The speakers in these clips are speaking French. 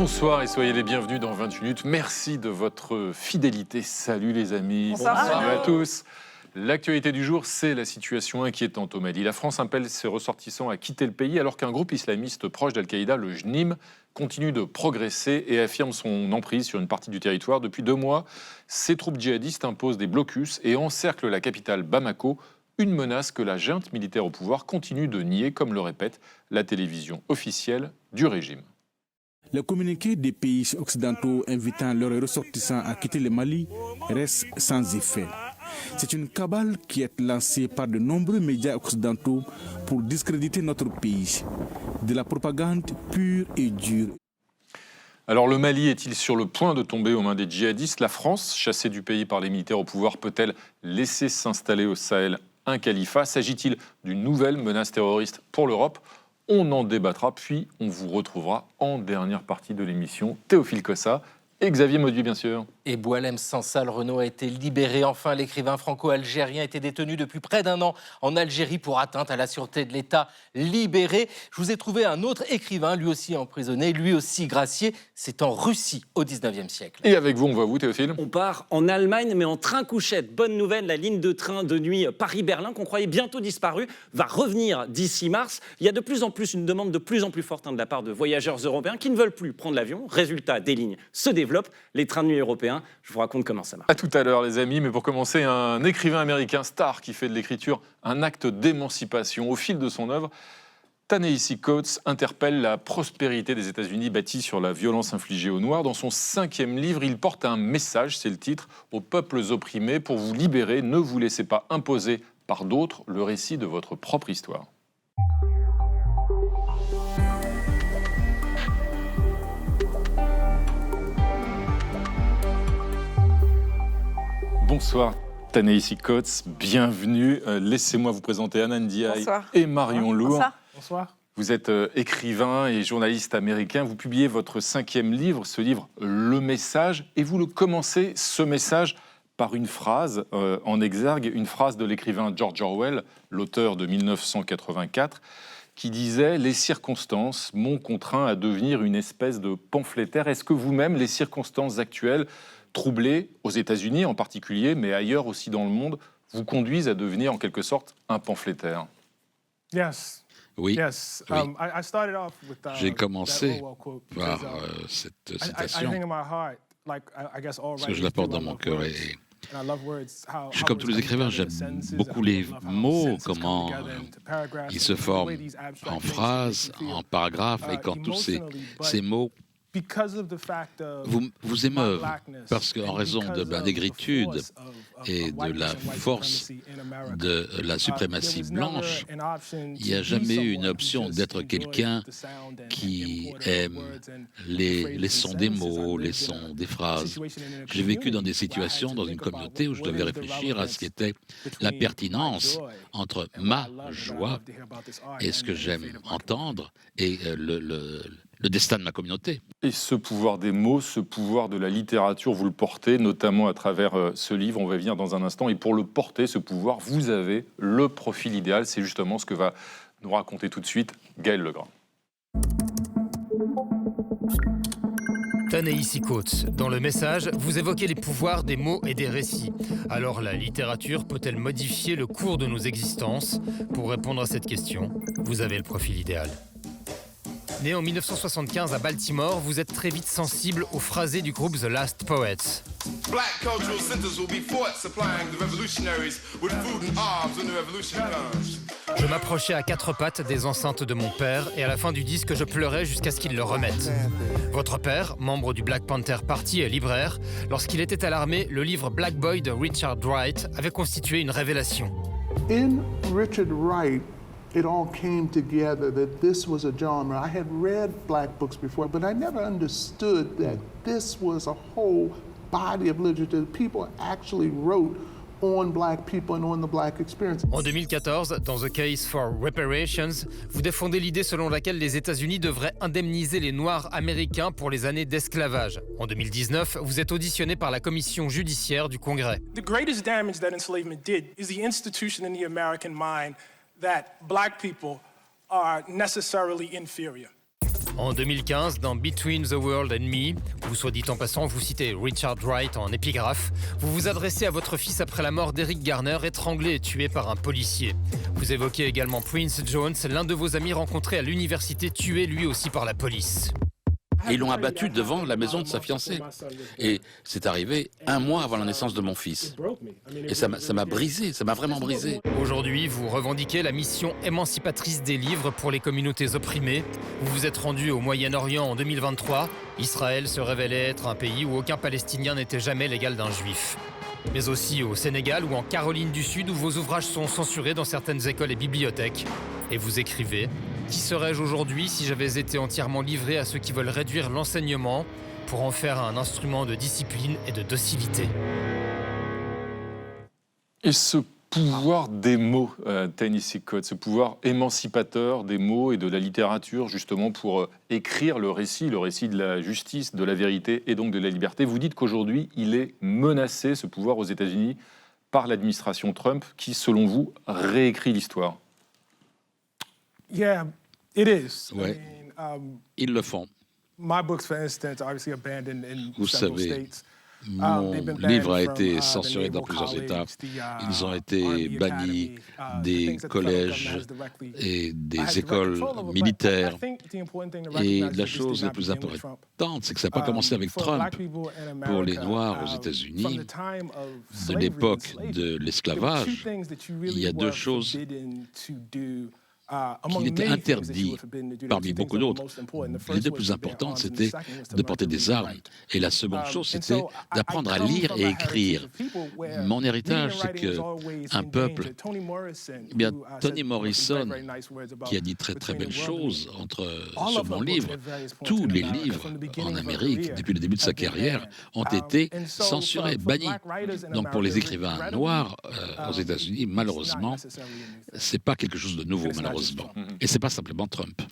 Bonsoir et soyez les bienvenus dans 20 minutes. Merci de votre fidélité. Salut les amis. Bonsoir. Salut à tous. L'actualité du jour, c'est la situation inquiétante au Mali. La France appelle ses ressortissants à quitter le pays alors qu'un groupe islamiste proche d'Al-Qaïda, le JNIM, continue de progresser et affirme son emprise sur une partie du territoire. Depuis 2 mois, ces troupes djihadistes imposent des blocus et encerclent la capitale Bamako, une menace que la junte militaire au pouvoir continue de nier, comme le répète la télévision officielle du régime. Le communiqué des pays occidentaux invitant leurs ressortissants à quitter le Mali reste sans effet. C'est une cabale qui est lancée par de nombreux médias occidentaux pour discréditer notre pays. De la propagande pure et dure. Alors le Mali est-il sur le point de tomber aux mains des djihadistes? La France, chassée du pays par les militaires au pouvoir, peut-elle laisser s'installer au Sahel un califat? S'agit-il d'une nouvelle menace terroriste pour l'Europe? On en débattra, puis on vous retrouvera en dernière partie de l'émission. Théophile Cossa et Xavier Mauduit, bien sûr. Et Boualem Sansal Renaud a été libéré. Enfin, l'écrivain franco-algérien était détenu depuis près d'1 an en Algérie pour atteinte à la sûreté de l'État. Libéré. Je vous ai trouvé un autre écrivain, lui aussi emprisonné, lui aussi gracié. C'est en Russie, au 19e siècle. Et avec vous, on va où, Théophile? On part en Allemagne, mais en train-couchette. Bonne nouvelle, la ligne de train de nuit Paris-Berlin, qu'on croyait bientôt disparue, va revenir d'ici mars. Il y a de plus en plus une demande de plus en plus forte de la part de voyageurs européens qui ne veulent plus prendre l'avion. Résultat, des lignes se développent. Les trains de nuit européens, je vous raconte comment ça marche. À tout à l'heure, les amis. Mais pour commencer, un écrivain américain star qui fait de l'écriture un acte d'émancipation. Au fil de son œuvre, Ta-Nehisi Coates interpelle la prospérité des États-Unis bâtie sur la violence infligée aux Noirs. Dans son 5e livre, il porte un message, c'est le titre, aux peuples opprimés. Pour vous libérer, ne vous laissez pas imposer par d'autres le récit de votre propre histoire. Bonsoir Ta-Nehisi Coates, bienvenue. Laissez-moi vous présenter Anand Ndiaye et Marion Lourd. Bonsoir. Vous êtes écrivain et journaliste américain. Vous publiez votre 5e livre, ce livre Le Message, et vous le commencez, ce message, par une phrase en exergue, une phrase de l'écrivain George Orwell, l'auteur de 1984, qui disait « Les circonstances m'ont contraint à devenir une espèce de pamphlétaire ». Est-ce que vous-même, les circonstances actuelles troublées, aux États-Unis en particulier, mais ailleurs aussi dans le monde, vous conduisent à devenir en quelque sorte un pamphlétaire? Oui. Oui. J'ai commencé par cette citation, parce que je la porte dans mon cœur. Et je suis comme tous les écrivains, j'aime beaucoup les mots, comment ils se forment en phrases, en paragraphes, et quand tous ces mots vous émeuvent, parce qu'en raison de ma négritude et de la force de la suprématie blanche, il n'y a jamais eu une option d'être quelqu'un qui aime les sons des mots, les sons des phrases. J'ai vécu dans des situations, dans une communauté où je devais réfléchir à ce qui était la pertinence entre ma joie et ce que j'aime entendre et le destin de ma communauté. Et ce pouvoir des mots, ce pouvoir de la littérature, vous le portez, notamment à travers ce livre, on va venir dans un instant. Et pour le porter, ce pouvoir, vous avez le profil idéal. C'est justement ce que va nous raconter tout de suite Gaël Legrand. Ta-Nehisi Coates, dans le message, vous évoquez les pouvoirs des mots et des récits. Alors la littérature peut-elle modifier le cours de nos existences? Pour répondre à cette question, vous avez le profil idéal. Né en 1975 à Baltimore, vous êtes très vite sensible au phrasé du groupe The Last Poets. Je m'approchais à 4 pattes des enceintes de mon père et à la fin du disque, je pleurais jusqu'à ce qu'il le remette. Votre père, membre du Black Panther Party et libraire, lorsqu'il était à l'armée, le livre Black Boy de Richard Wright avait constitué une révélation. In Richard Wright, it all came together that this was a genre. I had read black books before, but I never understood that this was a whole body of literature. People actually wrote on black people and on the black experience. En 2014, dans The Case for Reparations, vous défendez l'idée selon laquelle les États-Unis devraient indemniser les Noirs américains pour les années d'esclavage. En 2019, vous êtes auditionné par la commission judiciaire du Congrès. The greatest damage that enslavement did is the institution in the American mind that black people are necessarily inferior. En 2015, dans Between the World and Me, où soit dit en passant, vous citez Richard Wright en épigraphe, vous vous adressez à votre fils après la mort d'Eric Garner, étranglé et tué par un policier. Vous évoquez également Prince Jones, l'un de vos amis rencontrés à l'université, tué lui aussi par la police. Et ils l'ont abattu devant la maison de sa fiancée. Et c'est arrivé 1 mois avant la naissance de mon fils. Et ça m'a brisé, ça m'a vraiment brisé. Aujourd'hui, vous revendiquez la mission émancipatrice des livres pour les communautés opprimées. Vous vous êtes rendu au Moyen-Orient en 2023. Israël se révélait être un pays où aucun Palestinien n'était jamais l'égal d'un juif. Mais aussi au Sénégal ou en Caroline du Sud, où vos ouvrages sont censurés dans certaines écoles et bibliothèques. Et vous écrivez « Qui serais-je aujourd'hui si j'avais été entièrement livré à ceux qui veulent réduire l'enseignement pour en faire un instrument de discipline et de docilité ?» Et ce pouvoir des mots, Ta-Nehisi Coates, ce pouvoir émancipateur des mots et de la littérature, justement pour écrire le récit de la justice, de la vérité et donc de la liberté. Vous dites qu'aujourd'hui, il est menacé, ce pouvoir aux États-Unis, par l'administration Trump, qui, selon vous, réécrit l'histoire. Yeah, it is. Ouais. Ils le font. My books, for instance, are obviously abandoned in Vous several savez, states. mon They've been livre a banned été from, censuré the dans Naval plusieurs États. College, Ils ont Army été bannis Academy, des things that the federal collèges government has directly et has des direct écoles control over. But militaires. I think the important thing to Et recognize la is this chose did la not plus begin with Trump. importante, c'est que ça n'a pas commencé avec For Trump. black people in Pour les America, Noirs aux from États-Unis, the time of de slavery and l'époque slavery, de there were two l'esclavage, things that you il really y a deux were choses forbidden to do. qu'il était interdit parmi beaucoup d'autres. Les deux plus importantes, c'était de porter des armes. Et la seconde chose, c'était d'apprendre à lire et écrire. Mon héritage, c'est qu'un peuple... Eh bien, Toni Morrison, qui a dit très très belles choses sur mon livre, tous les livres en Amérique, depuis le début de sa carrière, ont été censurés, bannis. Donc pour les écrivains noirs aux États-Unis, malheureusement, c'est pas quelque chose de nouveau, malheureusement. Et c'est pas simplement Trump.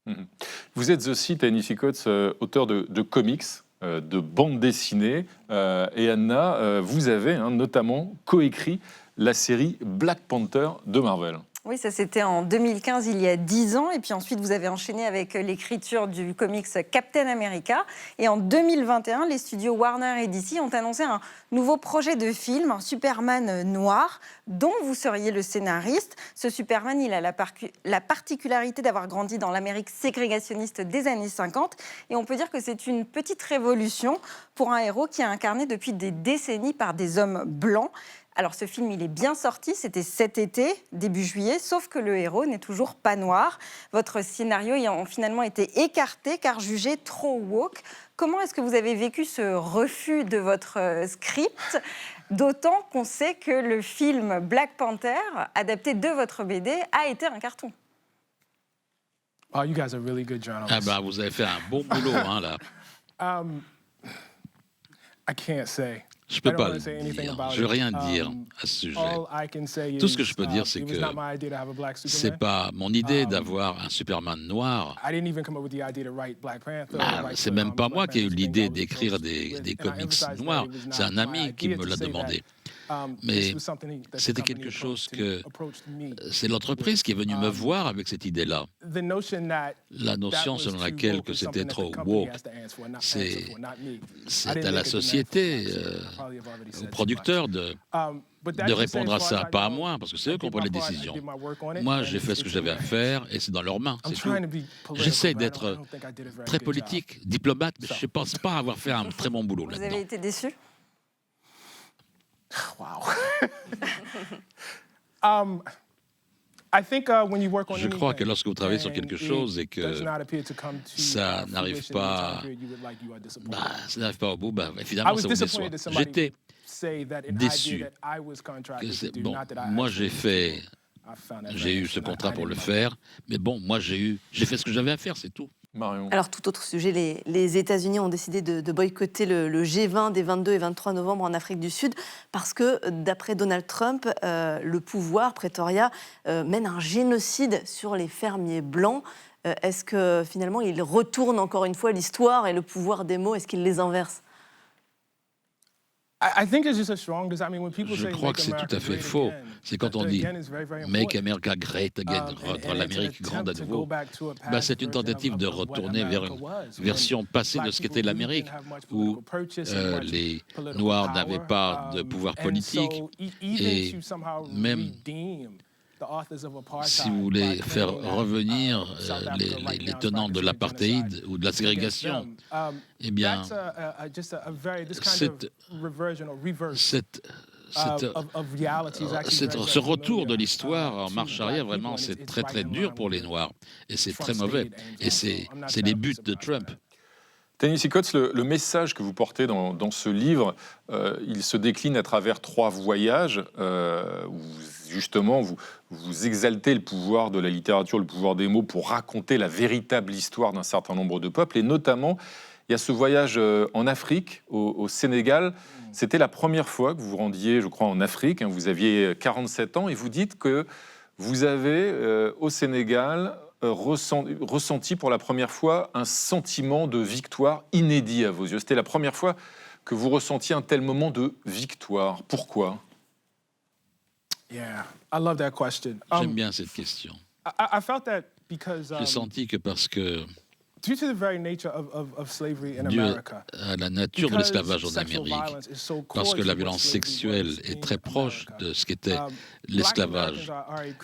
Vous êtes aussi, Ta-Nehisi Coates, auteur de comics, de bandes dessinées. Et Anna, vous avez notamment coécrit la série Black Panther de Marvel. Oui, ça c'était en 2015, il y a 10 ans. Et puis ensuite, vous avez enchaîné avec l'écriture du comics Captain America. Et en 2021, les studios Warner et DC ont annoncé un nouveau projet de film, un Superman noir, dont vous seriez le scénariste. Ce Superman, il a la particularité d'avoir grandi dans l'Amérique ségrégationniste des années 50. Et on peut dire que c'est une petite révolution pour un héros qui est incarné depuis des décennies par des hommes blancs. Alors ce film, il est bien sorti, c'était cet été, début juillet, sauf que le héros n'est toujours pas noir. Votre scénario a finalement été écarté car jugé trop woke. Comment est-ce que vous avez vécu ce refus de votre script ? D'autant qu'on sait que le film Black Panther, adapté de votre BD, a été un carton. Oh, you guys are really good journalists. Ah ben, vous avez fait un bon boulot, là. I can't say. Je ne peux pas le dire. Je ne veux rien dire à ce sujet. Tout ce que je peux dire, c'est que ce n'est pas mon idée d'avoir un Superman noir. C'est même pas moi qui ai eu l'idée d'écrire des comics noirs. C'est un ami qui me l'a demandé. Mais c'était quelque chose que... C'est l'entreprise qui est venue me voir avec cette idée-là. La notion selon laquelle que c'était trop woke, c'est à la société, aux producteurs de répondre à ça, pas à moi, parce que c'est eux qui ont pris les décisions. Moi, j'ai fait ce que j'avais à faire et c'est dans leurs mains, c'est tout. J'essaie d'être très politique, diplomate, mais je ne pense pas avoir fait un très bon boulot là-dedans. Vous avez été déçu ? Wow. Je crois que lorsque vous travaillez sur quelque chose et que ça n'arrive pas, au bout, évidemment, ça vous déçoit. J'étais déçu. Bon, moi, j'ai eu ce contrat pour le faire, mais bon, moi, j'ai fait ce que j'avais à faire, c'est tout. Marion. Alors, tout autre sujet, les États-Unis ont décidé de boycotter le G20 des 22 et 23 novembre en Afrique du Sud parce que, d'après Donald Trump, le pouvoir, Pretoria, mène un génocide sur les fermiers blancs. Est-ce que, finalement, il retourne encore une fois l'histoire et le pouvoir des mots, est-ce qu'il les inverse ? Je crois que c'est tout à fait faux. C'est quand on dit « Make America Great Again », rendre l'Amérique grande à nouveau. C'est une tentative de retourner vers une version passée de ce qu'était l'Amérique, où les Noirs n'avaient pas de pouvoir politique, et même si vous voulez faire revenir les tenants de l'apartheid ou de la ségrégation, eh bien, ce retour de l'histoire en marche arrière, vraiment, c'est très très dur pour les Noirs, et c'est très mauvais. Et c'est les buts de Trump. Ta-Nehisi Coates, le message que vous portez dans ce livre, il se décline à travers 3 voyages où justement vous exaltez le pouvoir de la littérature, le pouvoir des mots pour raconter la véritable histoire d'un certain nombre de peuples. Et notamment, il y a ce voyage en Afrique, au Sénégal. C'était la première fois que vous vous rendiez, je crois, en Afrique. Vous aviez 47 ans et vous dites que vous avez, au Sénégal, ressenti pour la première fois un sentiment de victoire inédit à vos yeux. C'était la première fois que vous ressentiez un tel moment de victoire. Pourquoi? J'aime bien cette question. J'ai senti que parce que dû à la nature de l'esclavage en Amérique, parce que la violence sexuelle est très proche de ce qu'était l'esclavage,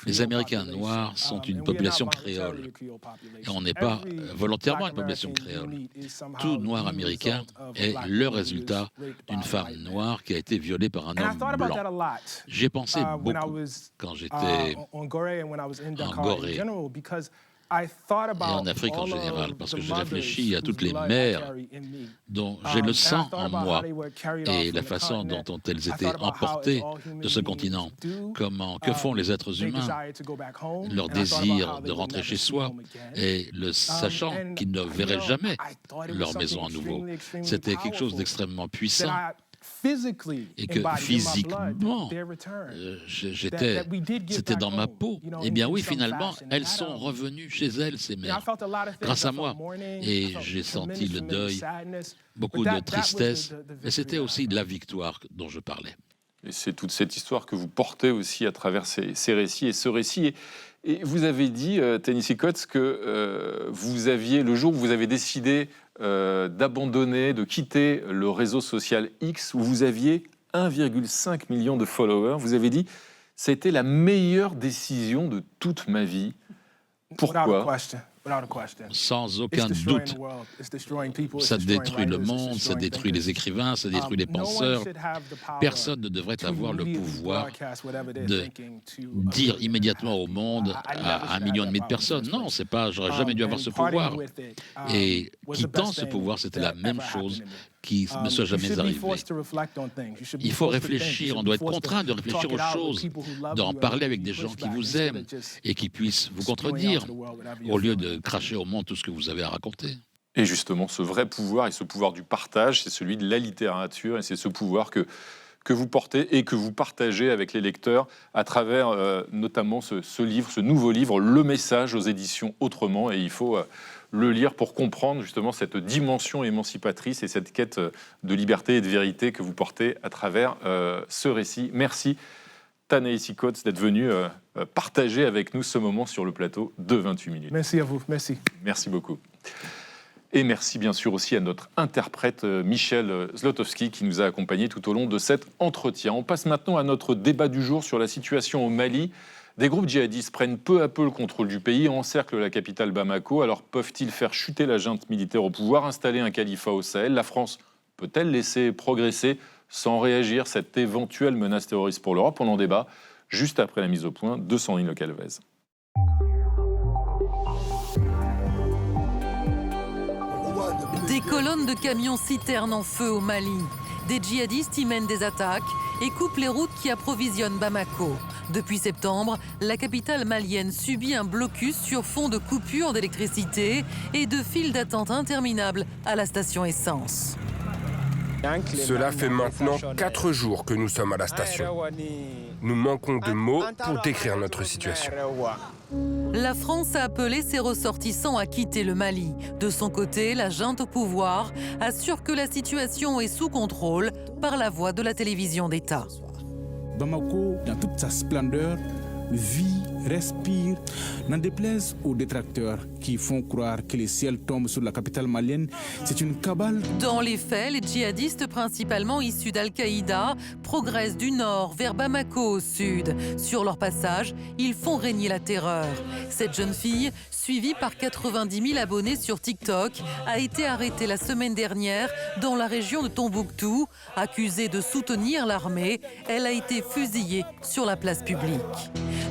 les Américains noirs sont une population créole. Et on n'est pas volontairement une population créole. Tout noir américain est le résultat d'une femme noire qui a été violée par un homme blanc. J'y ai pensé beaucoup quand j'étais en Gorée. Et en Afrique en général, parce que j'ai réfléchi à toutes les mères dont j'ai le sang en moi et la façon dont elles étaient emportées de ce continent. Que font les êtres humains? Leur désir de rentrer chez soi et le sachant qu'ils ne verraient jamais leur maison à nouveau. C'était quelque chose d'extrêmement puissant. Et que physiquement, c'était dans ma peau. Eh bien oui, finalement, elles sont revenues chez elles, ces mères, grâce à moi. Et j'ai senti le deuil, beaucoup de tristesse, mais c'était aussi de la victoire dont je parlais. Et c'est toute cette histoire que vous portez aussi à travers ces récits et ce récit. Et vous avez dit, Ta-Nehisi Coates, que vous aviez, le jour où vous avez décidé d'abandonner, de quitter le réseau social X, où vous aviez 1,5 million de followers, vous avez dit « ça a été la meilleure décision de toute ma vie ». Pourquoi ? Sans aucun doute. Ça détruit le monde, ça détruit les écrivains, ça détruit les penseurs. Personne ne devrait avoir le pouvoir de dire immédiatement au monde à 1,5 million de personnes. Non, c'est pas, j'aurais jamais dû avoir ce pouvoir. Et quittant ce pouvoir, c'était la même chose qui ne soit jamais arrivé. Il faut réfléchir, on doit être contraint de réfléchir aux choses, d'en parler avec des gens qui vous aiment et qui puissent vous contredire, au lieu de cracher au monde tout ce que vous avez à raconter. Et justement, ce vrai pouvoir et ce pouvoir du partage, c'est celui de la littérature et c'est ce pouvoir que vous portez et que vous partagez avec les lecteurs à travers notamment ce livre, ce nouveau livre, Le Message aux éditions Autrement. Et il faut le lire pour comprendre justement cette dimension émancipatrice et cette quête de liberté et de vérité que vous portez à travers ce récit. Merci Ta-Nehisi Coates d'être venu partager avec nous ce moment sur le plateau de 28 minutes. Merci à vous, merci. Merci beaucoup. Et merci bien sûr aussi à notre interprète Michel Zlotowski qui nous a accompagnés tout au long de cet entretien. On passe maintenant à notre débat du jour sur la situation au Mali. Des groupes djihadistes prennent peu à peu le contrôle du pays et encerclent la capitale Bamako. Alors peuvent-ils faire chuter la junte militaire au pouvoir, installer un califat au Sahel? La France peut-elle laisser progresser sans réagir cette éventuelle menace terroriste pour l'Europe? On en débat juste après la mise au point de Sandrine Le Calvez. Des colonnes de camions-citernes en feu au Mali. Des djihadistes y mènent des attaques et coupent les routes qui approvisionnent Bamako. Depuis septembre, la capitale malienne subit un blocus sur fond de coupures d'électricité et de files d'attente interminables à la station essence. Cela fait maintenant 4 jours que nous sommes à la station. Nous manquons de mots pour décrire notre situation. La France a appelé ses ressortissants à quitter le Mali. De son côté, la junte au pouvoir assure que la situation est sous contrôle par la voix de la télévision d'État. Bamako, dans toute sa splendeur, vit, respire, n'en déplaise aux détracteurs qui font croire que les ciels tombent sur la capitale malienne. C'est une cabale. Dans les faits, les djihadistes principalement issus d'Al-Qaïda progressent du nord vers Bamako au sud. Sur leur passage, ils font régner la terreur. Cette jeune fille, suivie par 90 000 abonnés sur TikTok, a été arrêtée la semaine dernière dans la région de Tombouctou. Accusée de soutenir l'armée, elle a été fusillée sur la place publique.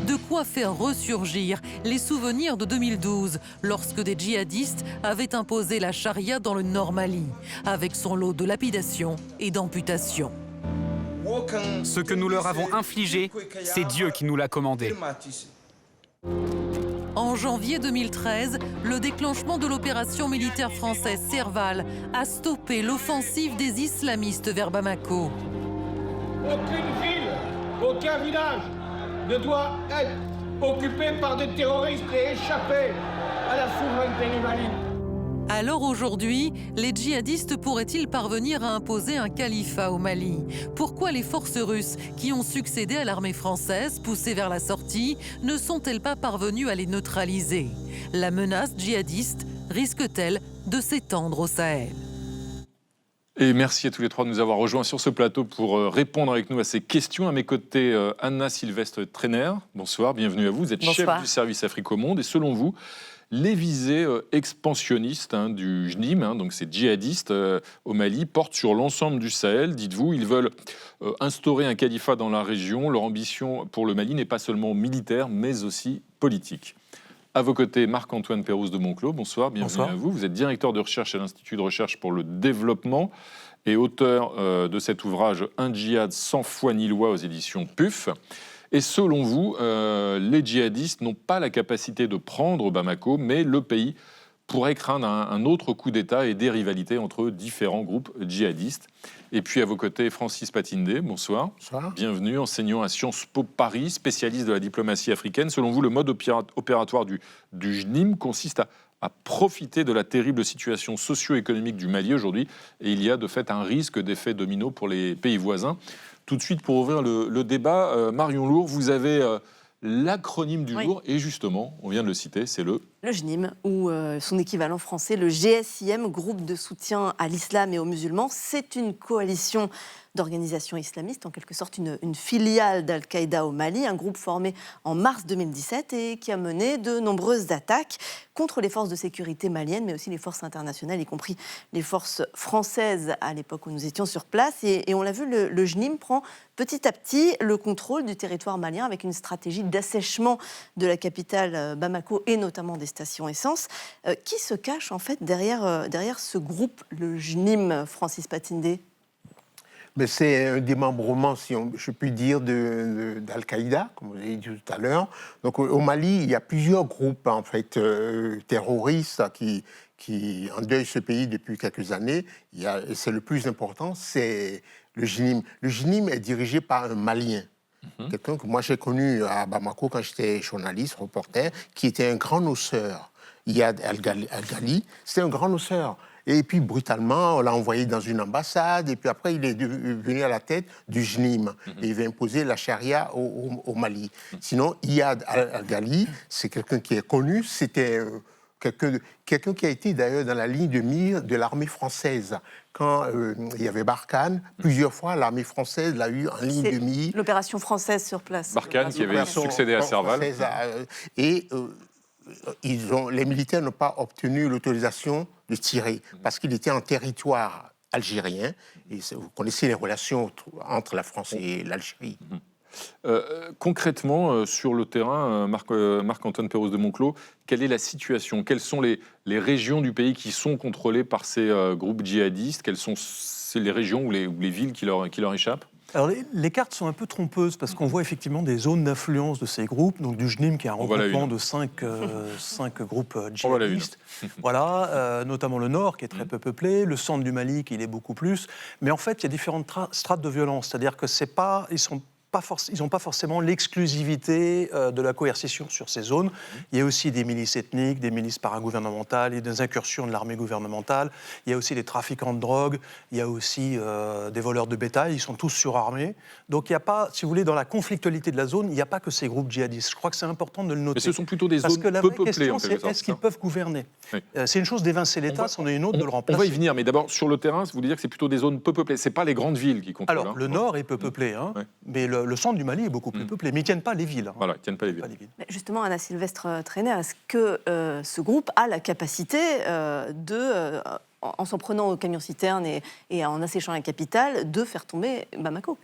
De quoi faire ressurgir les souvenirs de 2012, lorsque des djihadistes avaient imposé la charia dans le Nord Mali, avec son lot de lapidations et d'amputations. Ce que nous leur avons infligé, c'est Dieu qui nous l'a commandé. En janvier 2013, le déclenchement de l'opération militaire française Serval a stoppé l'offensive des islamistes vers Bamako. Aucune ville, aucun village ne doit être occupé par des terroristes et échapper à la souveraineté du Mali. Alors aujourd'hui, les djihadistes pourraient-ils parvenir à imposer un califat au Mali? Pourquoi les forces russes, qui ont succédé à l'armée française, poussées vers la sortie, ne sont-elles pas parvenues à les neutraliser? La menace djihadiste risque-t-elle de s'étendre au Sahel? Et merci à tous les trois de nous avoir rejoints sur ce plateau pour répondre avec nous à ces questions. À mes côtés, Anna Sylvestre Trainer. Bonsoir, bienvenue à vous. Vous êtes chef du service Afrique au Monde. Et selon vous, les visées expansionnistes du JNIM, donc ces djihadistes au Mali, portent sur l'ensemble du Sahel. Dites-vous, ils veulent instaurer un califat dans la région. Leur ambition pour le Mali n'est pas seulement militaire, mais aussi politique. À vos côtés, Marc-Antoine Pérouse de Monclos. Bonsoir, bienvenue à vous. Vous êtes directeur de recherche à l'Institut de recherche pour le développement et auteur de cet ouvrage « Un djihad sans foi ni loi » aux éditions PUF. Et selon vous, les djihadistes n'ont pas la capacité de prendre Bamako, mais le pays pourrait craindre un autre coup d'État et des rivalités entre différents groupes djihadistes. Et puis à vos côtés, Francis Patindé, bonsoir. Bonsoir. Bienvenue, enseignant à Sciences Po Paris, spécialiste de la diplomatie africaine. Selon vous, le mode opératoire du JNIM consiste à profiter de la terrible situation socio-économique du Mali aujourd'hui. Et il y a de fait un risque d'effet domino pour les pays voisins. Tout de suite, pour ouvrir le débat, Marion Lourd, vous avez l'acronyme du jour, et justement, on vient de le citer, c'est le JNIM, ou son équivalent français, le GSIM, groupe de soutien à l'islam et aux musulmans. C'est une coalition d'organisations islamistes, en quelque sorte une filiale d'Al-Qaïda au Mali, un groupe formé en mars 2017 et qui a mené de nombreuses attaques contre les forces de sécurité maliennes, mais aussi les forces internationales, y compris les forces françaises à l'époque où nous étions sur place. Et on l'a vu, le JNIM prend petit à petit le contrôle du territoire malien avec une stratégie d'assèchement de la capitale Bamako et notamment des stations essence. Qui se cache en fait derrière ce groupe, le JNIM, Francis Patindé? Mais c'est un démembrement, si je puis dire, d'Al-Qaïda, comme vous avez dit tout à l'heure. Donc au Mali, il y a plusieurs groupes en fait terroristes qui endeuillent ce pays depuis quelques années. Et c'est le plus important, c'est le JNIM. Le JNIM est dirigé par un Malien. Quelqu'un que moi j'ai connu à Bamako quand j'étais journaliste, reporter, qui était un grand noceur. Iyad Al-Ghali, c'était un grand noceur. Et puis, brutalement, on l'a envoyé dans une ambassade. Et puis après, il est venu à la tête du JNIM. Et il va imposer la charia au Mali. Sinon, Iyad Al-Ghali, c'est quelqu'un qui est connu. C'était quelqu'un qui a été d'ailleurs dans la ligne de mire de l'armée française. Quand il y avait Barkhane, plusieurs fois, l'armée française l'a eu en ligne de mire. L'opération française sur place. Barkhane, qui avait succédé à Serval. Les militaires n'ont pas obtenu l'autorisation de tirer parce qu'il était en territoire algérien. Et vous connaissez les relations entre la France et l'Algérie. Concrètement, sur le terrain, Marc-Antoine Pérouse de Monclos, quelle est la situation? Quelles sont les régions du pays qui sont contrôlées par ces groupes djihadistes? Quelles sont les régions ou les villes qui leur échappent? Alors les cartes sont un peu trompeuses parce qu'on voit effectivement des zones d'influence de ces groupes, donc du JNIM qui est un regroupement de 5 groupes djihadistes, voilà, notamment le nord qui est très peu peuplé, le centre du Mali qui l'est beaucoup plus, mais en fait il y a différentes strates de violence, c'est-à-dire que ils n'ont pas forcément l'exclusivité de la coercition sur ces zones. Il y a aussi des milices ethniques, des milices paragouvernementales, il y a des incursions de l'armée gouvernementale, il y a aussi des trafiquants de drogue, il y a aussi des voleurs de bétail, ils sont tous surarmés. Donc il n'y a pas, si vous voulez, dans la conflictualité de la zone, il n'y a pas que ces groupes djihadistes. Je crois que c'est important de le noter. Mais ce sont plutôt des Parce zones que la peu vraie peuplées, question, en quelque c'est sorte. est-ce qu'ils peuvent gouverner ? C'est une chose d'évincer l'État, c'en est une autre de le remplacer. On va y venir, mais d'abord, sur le terrain, vous voulez dire que c'est plutôt des zones peu peuplées. Ce n'est pas les grandes villes qui contrôlent. Alors, le nord est peu peuplé, mais le centre du Mali est beaucoup plus peuplé. Mais ils ne tiennent pas les villes. Voilà, ils ne tiennent pas les villes. Mais justement, Anna Sylvestre Trainer, est-ce que ce groupe a la capacité en s'en prenant aux camions-citernes et en asséchant la capitale, de faire tomber Bamako ?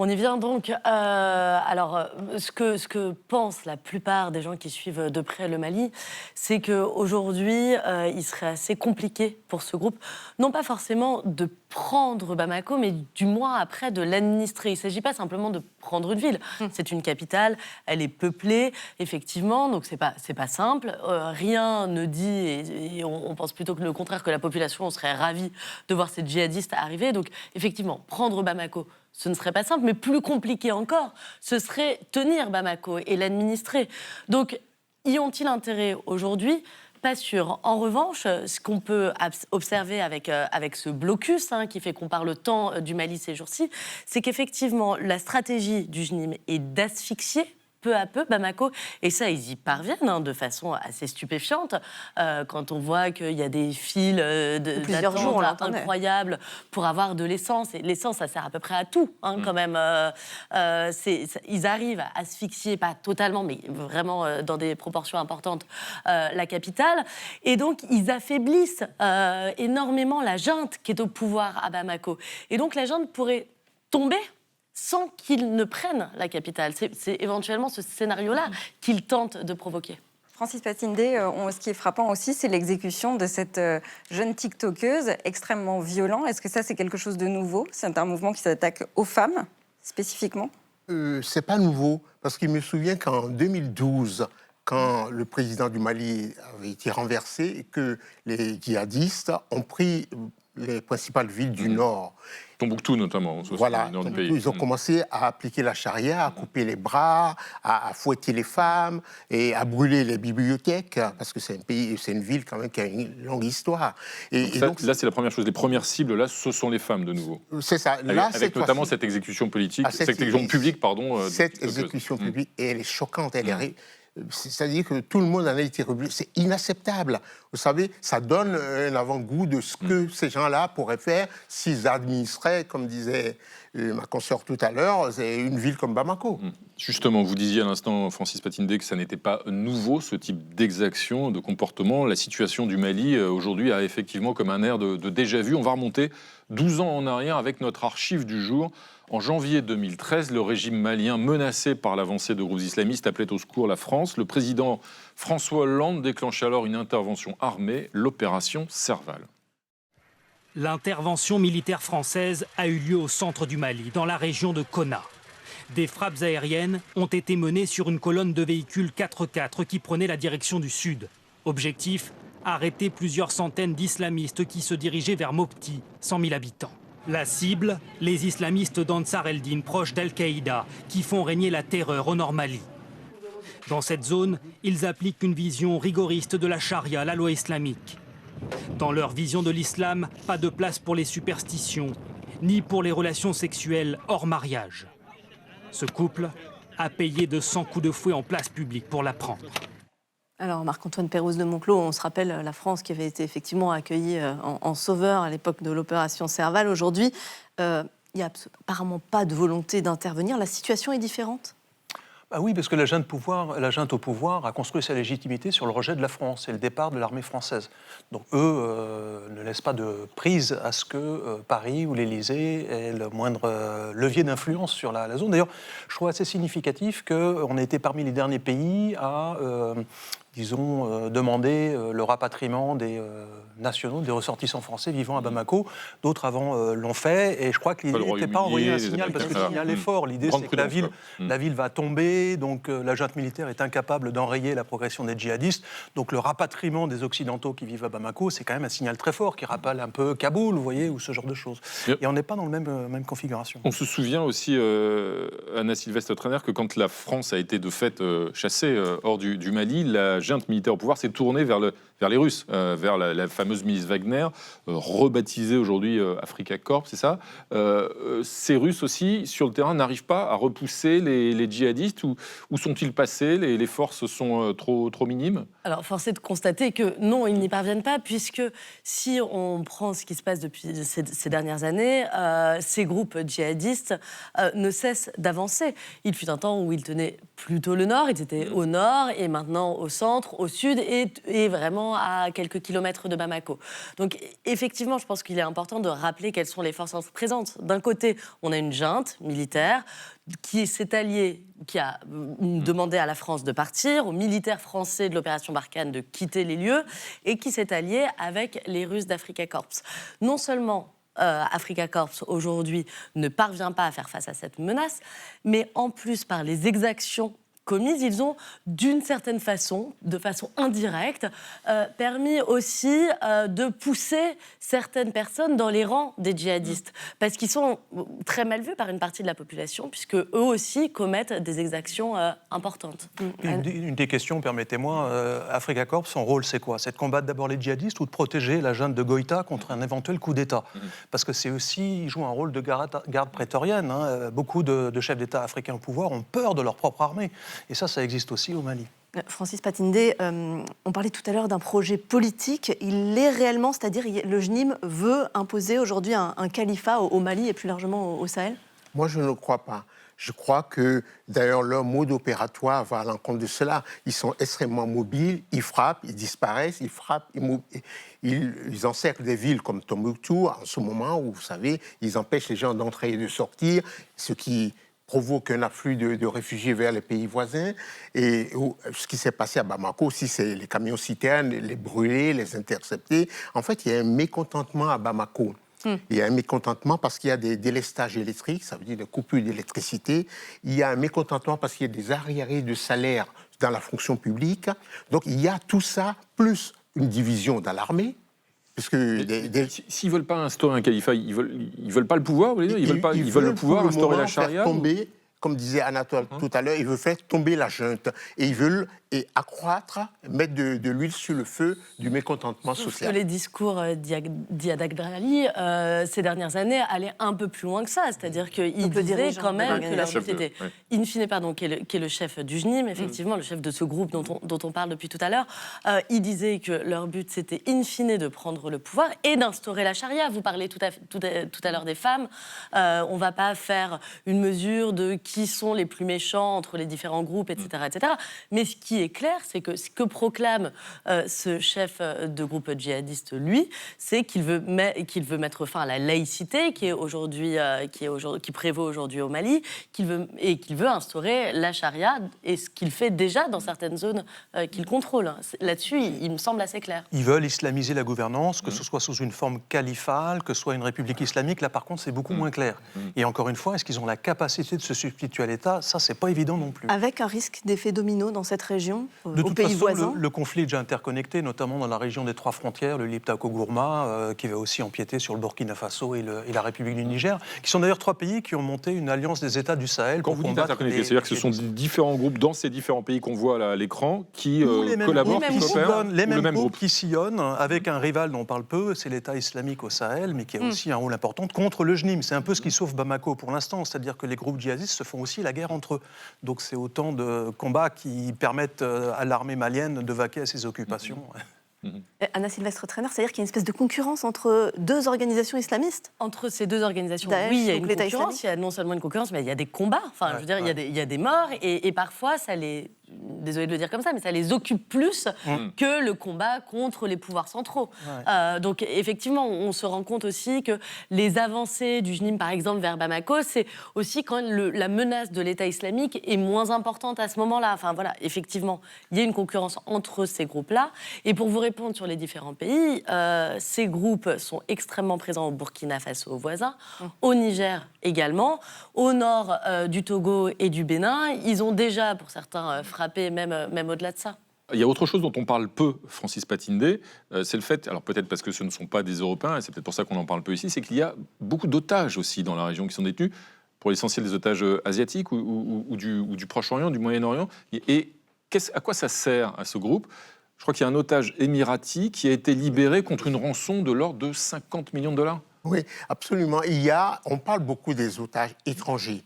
On y vient donc. Alors, ce que pensent la plupart des gens qui suivent de près le Mali, c'est qu'aujourd'hui, il serait assez compliqué pour ce groupe, non pas forcément de prendre Bamako, mais du moins après de l'administrer. Il ne s'agit pas simplement de prendre une ville. C'est une capitale, elle est peuplée, effectivement, donc c'est pas simple. Rien ne dit, et on pense plutôt que le contraire, que la population serait ravie de voir ces djihadistes arriver. Donc, effectivement, prendre Bamako, ce ne serait pas simple, mais plus compliqué encore, ce serait tenir Bamako et l'administrer. Donc, y ont-ils intérêt aujourd'hui ? Pas sûr. En revanche, ce qu'on peut observer avec ce blocus, qui fait qu'on parle tant du Mali ces jours-ci, c'est qu'effectivement, la stratégie du JNIM est d'asphyxier peu à peu Bamako, et ça, ils y parviennent de façon assez stupéfiante. Quand on voit qu'il y a des files plusieurs jours incroyables pour avoir de l'essence, et l'essence, ça sert à peu près à tout, quand même. Ils arrivent à asphyxier, pas totalement, mais vraiment dans des proportions importantes, la capitale, et donc ils affaiblissent énormément la junte qui est au pouvoir à Bamako. Et donc la junte pourrait tomber sans qu'ils ne prennent la capitale. C'est éventuellement ce scénario-là qu'ils tentent de provoquer. Francis Patindé, ce qui est frappant aussi, c'est l'exécution de cette jeune TikTokeuse extrêmement violent. Est-ce que ça, c'est quelque chose de nouveau ? C'est un mouvement qui s'attaque aux femmes, spécifiquement ? C'est pas nouveau, parce qu'il me souvient qu'en 2012, quand le président du Mali avait été renversé et que les djihadistes ont pris les principales villes du Nord. Tombouctou notamment, voilà, nord du pays. Ils ont commencé à appliquer la charia, à couper les bras, à fouetter les femmes et à brûler les bibliothèques, parce que c'est une ville quand même qui a une longue histoire. Donc, là, c'est la première chose. Les premières cibles, là, ce sont les femmes de nouveau. C'est ça. Là, avec notamment cette exécution politique, cette exécution publique, pardon. Cette exécution publique, et elle est choquante, elle est... C'est-à-dire que tout le monde en a été rebuté. C'est inacceptable. Vous savez, ça donne un avant-goût de ce que ces gens-là pourraient faire s'ils administraient, comme disait ma consoeur tout à l'heure, une ville comme Bamako. Justement, vous disiez à l'instant, Francis Patindé, que ça n'était pas nouveau, ce type d'exaction, de comportement. La situation du Mali, aujourd'hui, a effectivement comme un air de déjà-vu. On va remonter 12 ans en arrière avec notre archive du jour. En janvier 2013, le régime malien, menacé par l'avancée de groupes islamistes, appelait au secours la France. Le président François Hollande déclenche alors une intervention armée, l'opération Serval. L'intervention militaire française a eu lieu au centre du Mali, dans la région de Konna. Des frappes aériennes ont été menées sur une colonne de véhicules 4x4 qui prenaient la direction du sud. Objectif, arrêter plusieurs centaines d'islamistes qui se dirigeaient vers Mopti, 100 000 habitants. La cible, les islamistes d'Ansar el-Din, proches d'Al-Qaïda, qui font régner la terreur au nord Mali. Dans cette zone, ils appliquent une vision rigoriste de la charia, la loi islamique. Dans leur vision de l'islam, pas de place pour les superstitions, ni pour les relations sexuelles hors mariage. Ce couple a payé de 100 coups de fouet en place publique pour la prendre. Alors, Marc-Antoine Pérouse de Monclos, on se rappelle la France qui avait été effectivement accueillie en sauveur à l'époque de l'opération Serval. Aujourd'hui, il n'y a apparemment pas de volonté d'intervenir. La situation est différente ? Oui, parce que la junte au pouvoir a construit sa légitimité sur le rejet de la France et le départ de l'armée française. Donc eux ne laissent pas de prise à ce que Paris ou l'Élysée aient le moindre levier d'influence sur la zone. D'ailleurs, je trouve assez significatif qu'on ait été parmi les derniers pays à ils ont demandé le rapatriement des nationaux, des ressortissants français vivant à Bamako. D'autres avant l'ont fait, et je crois qu'il n'était pas envoyé un signal, parce que le signal est fort. L'idée, c'est que la ville va tomber, donc la junte militaire est incapable d'enrayer la progression des djihadistes. Donc le rapatriement des Occidentaux qui vivent à Bamako, c'est quand même un signal très fort, qui rappelle un peu Kaboul, vous voyez, ou ce genre de choses. Et on n'est pas dans la même configuration. On se souvient aussi, Anna Sylvestre-Trainer, que quand la France a été de fait chassée hors du Mali, la junte militaire au pouvoir s'est tournée vers les Russes, vers la fameuse milice Wagner, rebaptisée aujourd'hui Africa Corps, c'est ça. Ces Russes aussi, sur le terrain, n'arrivent pas à repousser les djihadistes. Où sont-ils passés? Les forces sont trop minimes? Alors, force est de constater que non, ils n'y parviennent pas, puisque si on prend ce qui se passe depuis ces dernières années, ces groupes djihadistes ne cessent d'avancer. Il fut un temps où ils tenaient plutôt le nord, ils étaient au nord, et maintenant au centre, au sud, et vraiment à quelques kilomètres de Bamako. Donc, effectivement, je pense qu'il est important de rappeler quelles sont les forces présentes. D'un côté, on a une junte militaire qui s'est alliée, qui a demandé à la France de partir, aux militaires français de l'opération Barkhane de quitter les lieux, et qui s'est alliée avec les Russes d'Africa Corps. Non seulement Africa Corps, aujourd'hui, ne parvient pas à faire face à cette menace, mais en plus, par les exactions commises, ils ont, d'une certaine façon, de façon indirecte, permis aussi de pousser certaines personnes dans les rangs des djihadistes. Parce qu'ils sont très mal vus par une partie de la population, puisque eux aussi commettent des exactions importantes. Une des questions, permettez-moi, Africa Corps, son rôle c'est quoi? C'est de combattre d'abord les djihadistes ou de protéger la junte de Goïta contre un éventuel coup d'État? Parce que c'est aussi, ils jouent un rôle de garde prétorienne. Beaucoup de chefs d'État africains au pouvoir ont peur de leur propre armée. Et ça existe aussi au Mali. Francis Patindé, on parlait tout à l'heure d'un projet politique. Il l'est réellement, c'est-à-dire le JNIM veut imposer aujourd'hui un califat au Mali et plus largement au Sahel? Moi, je ne crois pas. Je crois que, d'ailleurs, leur mode opératoire va à l'encontre de cela. Ils sont extrêmement mobiles, ils frappent, ils disparaissent, ils frappent, ils encerclent des villes comme Tombouctou, en ce moment où, vous savez, ils empêchent les gens d'entrer et de sortir, ce qui provoque un afflux de réfugiés vers les pays voisins. Et ce qui s'est passé à Bamako aussi, c'est les camions-citernes, les brûler, les intercepter. En fait, il y a un mécontentement à Bamako. Il y a un mécontentement parce qu'il y a des délestages électriques, ça veut dire des coupures d'électricité. Il y a un mécontentement parce qu'il y a des arriérés de salaire dans la fonction publique. Donc, il y a tout ça, plus une division dans l'armée. S'ils ne veulent pas instaurer un califat, ils veulent pas le pouvoir, vous voulez dire? Ils veulent le pouvoir, instaurer la charia? Tomber, comme disait Anatole tout à l'heure, ils veulent faire tomber la junte. Et ils veulent accroître, mettre de l'huile sur le feu du mécontentement social. Les discours d'Iyad Agdrali, ces dernières années, allaient un peu plus loin que ça. C'est-à-dire qu'il disait quand même que leur but était, in fine, qui est le chef du JNIM, effectivement, le chef de ce groupe dont on parle depuis tout à l'heure, il disait que leur but, c'était in fine de prendre le pouvoir et d'instaurer la charia. Vous parlez tout à l'heure des femmes. On ne va pas faire une mesure de qui sont les plus méchants entre les différents groupes, etc. etc. Mais ce qui est clair, c'est que ce que proclame ce chef de groupe djihadiste, lui, c'est qu'il veut mettre fin à la laïcité qui prévaut aujourd'hui au Mali, qu'il veut instaurer la charia, et ce qu'il fait déjà dans certaines zones qu'il contrôle. Là-dessus, il me semble assez clair. Ils veulent islamiser la gouvernance, que ce soit sous une forme califale, que ce soit une république islamique. Là, par contre, c'est beaucoup moins clair. Et encore une fois, est-ce qu'ils ont la capacité de se substituer à l'État? Ça, c'est pas évident non plus. Avec un risque d'effet domino dans cette région, de aux pays voisins. Le conflit est déjà interconnecté, notamment dans la région des trois frontières, le Liptako-Gourma, qui va aussi empiéter sur le Burkina Faso et la République du Niger, qui sont d'ailleurs trois pays qui ont monté une alliance des États du Sahel. Quand vous dites interconnecté, c'est-à-dire que ce sont différents groupes dans ces différents pays qu'on voit à l'écran qui collaborent, qui coopèrent, les mêmes groupes qui sillonnent avec un rival dont on parle peu, c'est l'État islamique au Sahel, mais qui a aussi un rôle important contre le JNIM. C'est un peu ce qui sauve Bamako pour l'instant, c'est-à-dire que les groupes djihadistes se font aussi la guerre entre eux. Donc c'est autant de combats qui permettent à l'armée malienne de vaquer à ses occupations. Anna Sylvestre-Trainer, c'est-à-dire qu'il y a une espèce de concurrence entre deux organisations islamistes? Entre ces deux organisations, Daesh, oui, il y a une l'État concurrence. Il y a non seulement une concurrence, mais il y a des combats. Enfin, je veux dire, il y a des morts et parfois ça les désolée de le dire comme ça, mais ça les occupe plus que le combat contre les pouvoirs centraux. Donc effectivement, on se rend compte aussi que les avancées du JNIM, par exemple, vers Bamako, c'est aussi quand la menace de l'État islamique est moins importante à ce moment-là. Enfin voilà, effectivement, il y a une concurrence entre ces groupes-là. Et pour vous répondre sur les différents pays, ces groupes sont extrêmement présents au Burkina Faso, aux voisins, au Niger également, au nord du Togo et du Bénin. Ils ont déjà, pour certains, frappé même au-delà de ça. Il y a autre chose dont on parle peu, Francis Patindé, c'est le fait, alors peut-être parce que ce ne sont pas des Européens, et c'est peut-être pour ça qu'on en parle peu ici, c'est qu'il y a beaucoup d'otages aussi dans la région qui sont détenus, pour l'essentiel des otages asiatiques ou du Proche-Orient, du Moyen-Orient. Et à quoi ça sert à ce groupe ? Je crois qu'il y a un otage émirati qui a été libéré contre une rançon de l'ordre de 50 millions de dollars. Oui, absolument. On parle beaucoup des otages étrangers.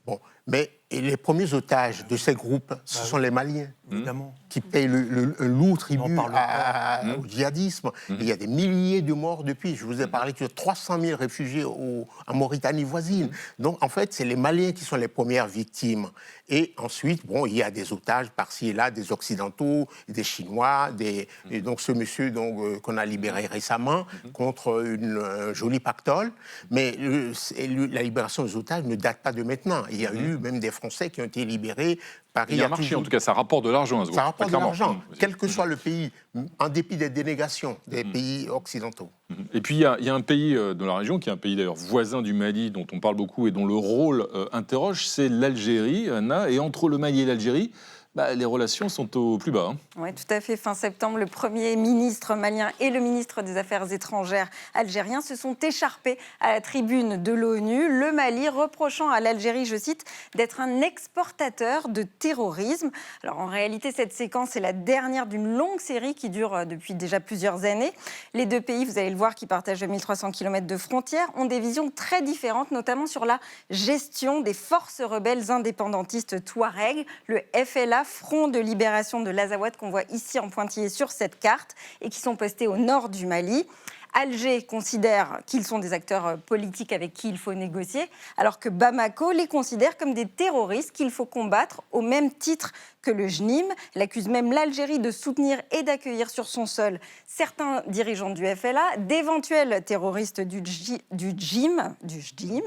Bon, mais les premiers otages de ces groupes, ce sont les Maliens, évidemment, qui payent le lourd tribut au djihadisme. Il y a des milliers de morts depuis. Je vous ai parlé de 300 000 réfugiés en Mauritanie voisine. Donc, en fait, c'est les Maliens qui sont les premières victimes. Et ensuite, bon, il y a des otages par-ci et là, des Occidentaux, des Chinois, et donc ce monsieur qu'on a libéré récemment contre un joli pactole. Mais la libération des otages ne date pas de maintenant. Il y a eu même des Français qui ont été libérés. Il y a un marché, en tout cas, ça rapporte de l'argent à ce groupe. Ça rapporte de l'argent, quel que soit le pays, en dépit des dénégations des pays occidentaux. Et puis, il y a un pays dans la région, qui est un pays d'ailleurs voisin du Mali, dont on parle beaucoup et dont le rôle interroge, c'est l'Algérie, Anna. Et entre le Mali et l'Algérie, les relations sont au plus bas. Oui, tout à fait. Fin septembre, le Premier ministre malien et le ministre des Affaires étrangères algérien se sont écharpés à la tribune de l'ONU, le Mali reprochant à l'Algérie, je cite, d'être un exportateur de terrorisme. Alors en réalité, cette séquence est la dernière d'une longue série qui dure depuis déjà plusieurs années. Les deux pays, vous allez le voir, qui partagent 1300 km de frontières, ont des visions très différentes, notamment sur la gestion des forces rebelles indépendantistes Touareg, le FLA, Front de libération de l'Azawad, qu'on voit ici en pointillé sur cette carte, et qui sont postés au nord du Mali. Alger considère qu'ils sont des acteurs politiques avec qui il faut négocier, alors que Bamako les considère comme des terroristes qu'il faut combattre au même titre que le JNIM. Elle accuse même l'Algérie de soutenir et d'accueillir sur son sol certains dirigeants du FLA, d'éventuels terroristes du JNIM,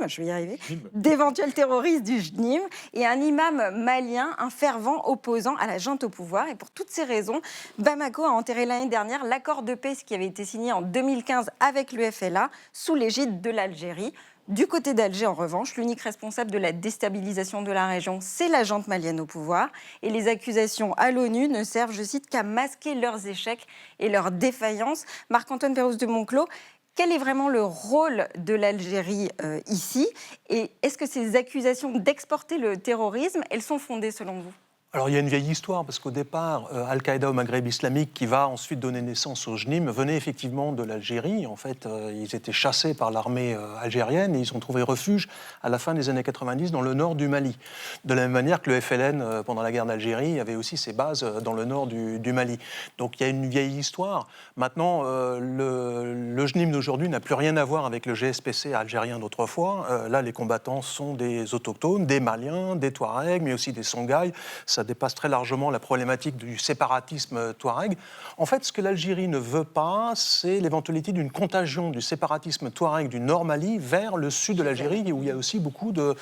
je vais y arriver, d'éventuels terroristes du JNIM, et un imam malien, un fervent opposant à la junte au pouvoir. Et pour toutes ces raisons, Bamako a enterré l'année dernière l'accord de paix qui avait été signé en 2015 avec le FLA, sous l'égide de l'Algérie. Du côté d'Alger, en revanche, l'unique responsable de la déstabilisation de la région, c'est la junte malienne au pouvoir. Et les accusations à l'ONU ne servent, je cite, qu'à masquer leurs échecs et leurs défaillances. Marc-Antoine Pérouse de Monclos, quel est vraiment le rôle de l'Algérie ici ? Et est-ce que ces accusations d'exporter le terrorisme, elles sont fondées selon vous ? Alors il y a une vieille histoire, parce qu'au départ, Al-Qaïda au Maghreb islamique, qui va ensuite donner naissance au JNIM, venait effectivement de l'Algérie. En fait, ils étaient chassés par l'armée algérienne et ils ont trouvé refuge à la fin des années 90 dans le nord du Mali. De la même manière que le FLN, pendant la guerre d'Algérie, avait aussi ses bases dans le nord du Mali. Donc il y a une vieille histoire. Maintenant, le JNIM d'aujourd'hui n'a plus rien à voir avec le GSPC algérien d'autrefois. Là, les combattants sont des autochtones, des Maliens, des Touaregs, mais aussi des Songhai. Ça dépasse très largement la problématique du séparatisme touareg. En fait, ce que l'Algérie ne veut pas, c'est l'éventualité d'une contagion du séparatisme touareg du Nord Mali vers le sud de l'Algérie, où il y a aussi beaucoup de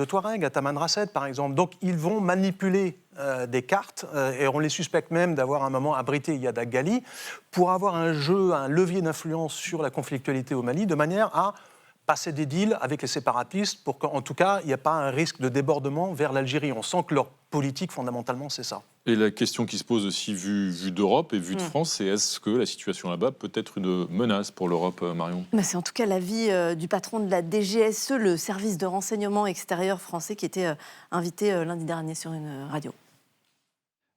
Touaregs, à Tamanrasset par exemple. Donc ils vont manipuler des cartes, et on les suspecte même d'avoir à un moment abrité Yada Ghali, pour avoir un levier d'influence sur la conflictualité au Mali, de manière à passer des deals avec les séparatistes pour qu'en tout cas, il n'y ait pas un risque de débordement vers l'Algérie. On sent que leur politique, fondamentalement, c'est ça. Et la question qui se pose aussi, vue d'Europe et vue de France, c'est est-ce que la situation là-bas peut être une menace pour l'Europe, Marion ? C'est en tout cas l'avis du patron de la DGSE, le service de renseignement extérieur français, qui était invité lundi dernier sur une radio.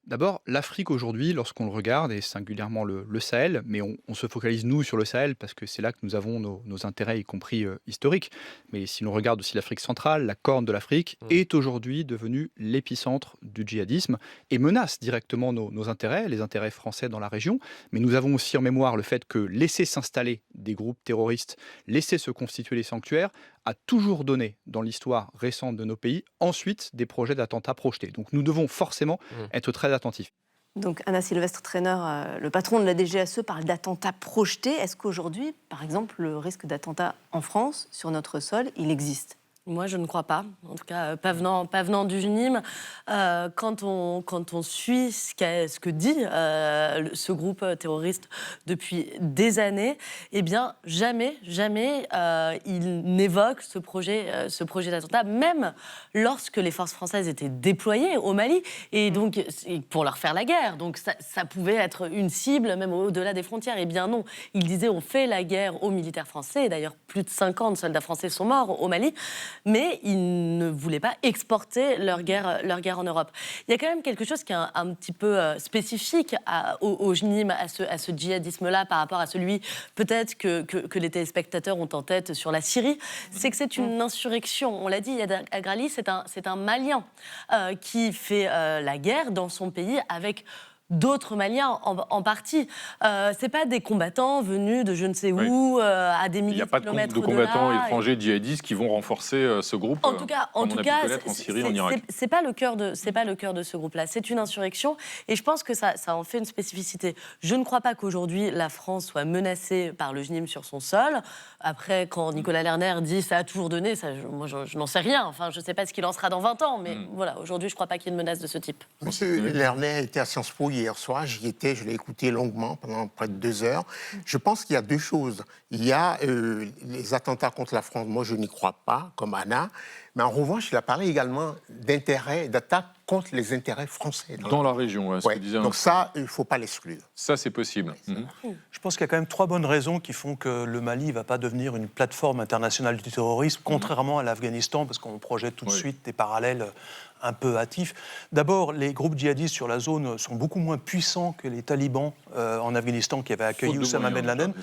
D'abord, l'Afrique aujourd'hui, lorsqu'on le regarde, et singulièrement le Sahel, mais on se focalise nous sur le Sahel parce que c'est là que nous avons nos intérêts, y compris historiques. Mais si l'on regarde aussi l'Afrique centrale, la Corne de l'Afrique est aujourd'hui devenue l'épicentre du djihadisme et menace directement nos intérêts, les intérêts français dans la région. Mais nous avons aussi en mémoire le fait que laisser s'installer des groupes terroristes, laisser se constituer des sanctuaires, a toujours donné dans l'histoire récente de nos pays ensuite des projets d'attentats projetés. Donc nous devons forcément être très attentifs. Donc Anna Sylvestre-Trainer, le patron de la DGSE, parle d'attentats projetés. Est-ce qu'aujourd'hui, par exemple, le risque d'attentat en France, sur notre sol, il existe ? Moi, je ne crois pas. En tout cas, pas venant du JNIM. Quand on suit ce que dit ce groupe terroriste depuis des années, eh bien, jamais il n'évoque ce projet d'attentat, même lorsque les forces françaises étaient déployées au Mali, et donc pour leur faire la guerre. Donc ça pouvait être une cible, même au-delà des frontières. Eh bien non, il disait on fait la guerre aux militaires français. Et d'ailleurs, plus de 50 soldats français sont morts au Mali. Mais ils ne voulaient pas exporter leur guerre en Europe. Il y a quand même quelque chose qui est un petit peu spécifique au JNIM, à ce djihadisme-là, par rapport à celui peut-être que les téléspectateurs ont en tête sur la Syrie, c'est que c'est une insurrection. On l'a dit, Yad Aghali, c'est un Malien qui fait la guerre dans son pays avec d'autres Maliens en partie. C'est pas des combattants venus de je ne sais où, à des milliers de kilomètres. Il n'y a pas de combattants étrangers djihadistes qui vont renforcer ce groupe. En tout cas, en Syrie, en Irak. C'est pas le cœur de ce groupe-là. C'est une insurrection, et je pense que ça en fait une spécificité. Je ne crois pas qu'aujourd'hui la France soit menacée par le JNIM sur son sol. Après, quand Nicolas Lerner dit ça a toujours donné, moi je n'en sais rien. Enfin, je ne sais pas ce qu'il en sera dans 20 ans, mais voilà, aujourd'hui je ne crois pas qu'il y ait une menace de ce type. Monsieur Lerner était à Sciences Po hier soir, j'y étais, je l'ai écouté longuement pendant près de 2 heures. Je pense qu'il y a 2 choses. Il y a les attentats contre la France, moi je n'y crois pas, comme Anna, mais en revanche, il a parlé également d'attaques contre les intérêts français. Dans la région, ce que disait donc ça, il ne faut pas l'exclure. Ça, c'est possible. Je pense qu'il y a quand même 3 bonnes raisons qui font que le Mali ne va pas devenir une plateforme internationale du terrorisme, contrairement à l'Afghanistan, parce qu'on projette tout de suite des parallèles un peu hâtifs. D'abord, les groupes djihadistes sur la zone sont beaucoup moins puissants que les talibans en Afghanistan qui avaient accueilli Oussama Ben Laden.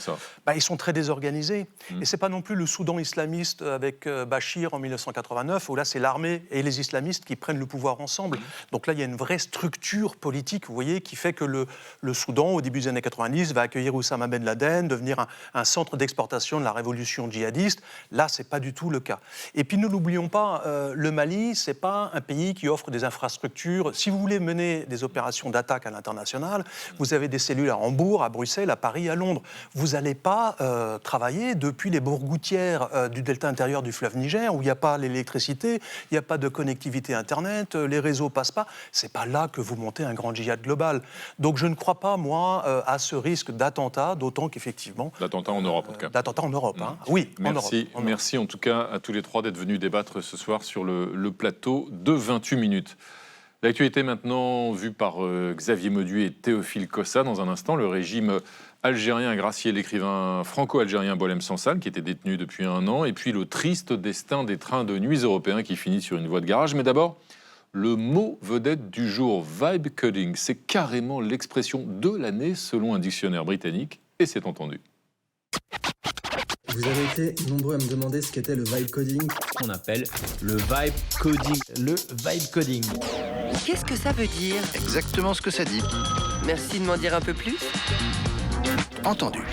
Ils sont très désorganisés. Et ce n'est pas non plus le Soudan islamiste avec Bachir en 1989, où là c'est l'armée et les islamistes qui prennent le pouvoir ensemble. Donc là, il y a une vraie structure politique, vous voyez, qui fait que le Soudan, au début des années 90, va accueillir Oussama Ben Laden, devenir un centre d'exportation de la révolution djihadiste. Là, ce n'est pas du tout le cas. Et puis, ne l'oublions pas, le Mali, ce n'est pas un pays qui offre des infrastructures. Si vous voulez mener des opérations d'attaque à l'international, vous avez des cellules à Hambourg, à Bruxelles, à Paris, à Londres. Vous n'allez pas travailler depuis les bourgoutières du delta intérieur du fleuve Niger, où il n'y a pas l'électricité, il n'y a pas de connectivité Internet, les réseaux passent pas. C'est pas là que vous montez un grand djihad global. Donc je ne crois pas, moi, à ce risque d'attentat, d'autant qu'effectivement... D'attentat en Europe, en tout cas. D'attentat en Europe, hein. Oui, merci, en Europe. Merci en tout cas à tous les 3 d'être venus débattre ce soir sur le plateau de 28 minutes. L'actualité maintenant vue par Xavier Mauduit et Théophile Cossa. Dans un instant, le régime algérien a gracié l'écrivain franco-algérien Boualem Sansal, qui était détenu depuis 1 an, et puis le triste destin des trains de nuit européens qui finissent sur une voie de garage. Mais d'abord, le mot vedette du jour, vibe coding, c'est carrément l'expression de l'année selon un dictionnaire britannique, et c'est entendu. Vous avez été nombreux à me demander ce qu'était le vibe coding. On appelle le vibe coding. Le vibe coding. Qu'est-ce que ça veut dire? Exactement ce que ça dit. Merci de m'en dire un peu plus. Entendu.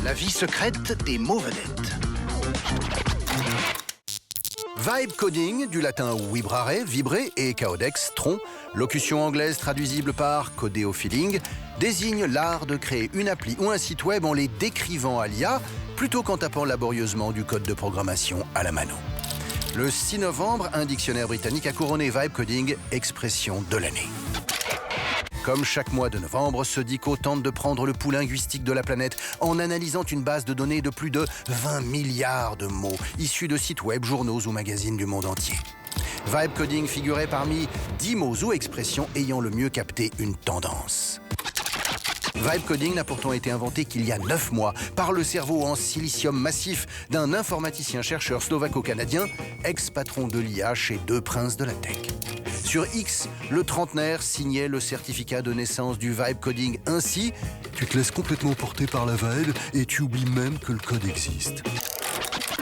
La vie secrète des mots vedettes. Vibe coding, du latin vibrare, vibrer, et caudex, tronc, locution anglaise traduisible par coder au feeling, désigne l'art de créer une appli ou un site web en les décrivant à l'IA, plutôt qu'en tapant laborieusement du code de programmation à la mano. Le 6 novembre, un dictionnaire britannique a couronné vibe coding expression de l'année. Comme chaque mois de novembre, ce dico tente de prendre le pouls linguistique de la planète en analysant une base de données de plus de 20 milliards de mots, issus de sites web, journaux ou magazines du monde entier. Vibe coding figurait parmi 10 mots ou expressions ayant le mieux capté une tendance. Vibe coding n'a pourtant été inventé qu'il y a 9 mois par le cerveau en silicium massif d'un informaticien-chercheur slovaco-canadien, ex-patron de l'IA chez 2 princes de la tech. Sur X, le trentenaire signait le certificat de naissance du vibe coding ainsi. Tu te laisses complètement porter par la vibe et tu oublies même que le code existe.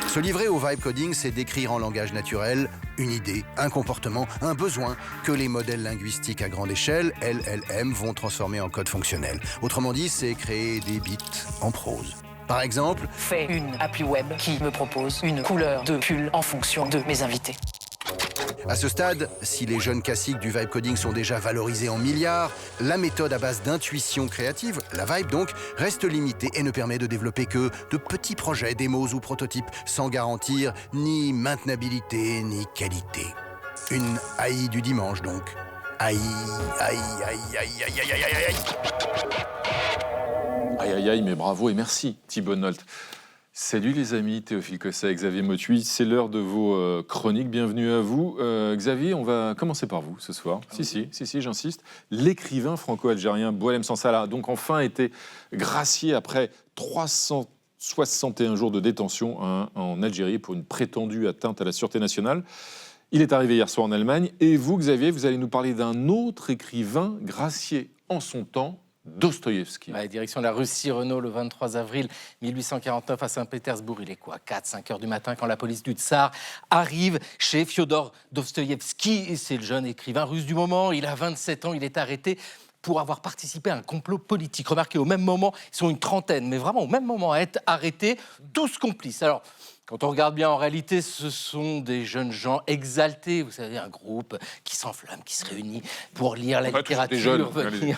Se livrer au vibe coding, c'est décrire en langage naturel une idée, un comportement, un besoin que les modèles linguistiques à grande échelle, LLM, vont transformer en code fonctionnel. Autrement dit, c'est créer des bits en prose. Par exemple, fais une appli web qui me propose une couleur de pull en fonction de mes invités. À ce stade, si les jeunes classiques du vibe coding sont déjà valorisés en milliards, la méthode à base d'intuition créative, la vibe donc, reste limitée et ne permet de développer que de petits projets, démos ou prototypes, sans garantir ni maintenabilité ni qualité. Une AI du dimanche donc. AI, AI, AI, AI, AI, AI, AI, AI. Aïe aïe aïe, mais bravo et merci Thibaut Nolte. Salut les amis, Théophile Cosset, Xavier Motuy, c'est l'heure de vos chroniques, bienvenue à vous. Xavier, on va commencer par vous ce soir. Si, j'insiste. L'écrivain franco-algérien Boualem Sansal, donc enfin été gracié après 361 jours de détention en Algérie pour une prétendue atteinte à la sûreté nationale. Il est arrivé hier soir en Allemagne et vous, Xavier, vous allez nous parler d'un autre écrivain gracié en son temps, Dostoïevski. Direction la Russie, Renault, le 23 avril 1849 à Saint-Pétersbourg. Il est quoi, 4-5 heures du matin quand la police du Tsar arrive chez Fyodor Dostoïevski. C'est le jeune écrivain russe du moment. Il a 27 ans, il est arrêté pour avoir participé à un complot politique. Remarquez, au même moment, ils sont une trentaine, mais vraiment au même moment à être arrêtés, tous complices. Alors, quand on regarde bien, en réalité, ce sont des jeunes gens exaltés. Vous savez, un groupe qui s'enflamme, qui se réunit pour lire la littérature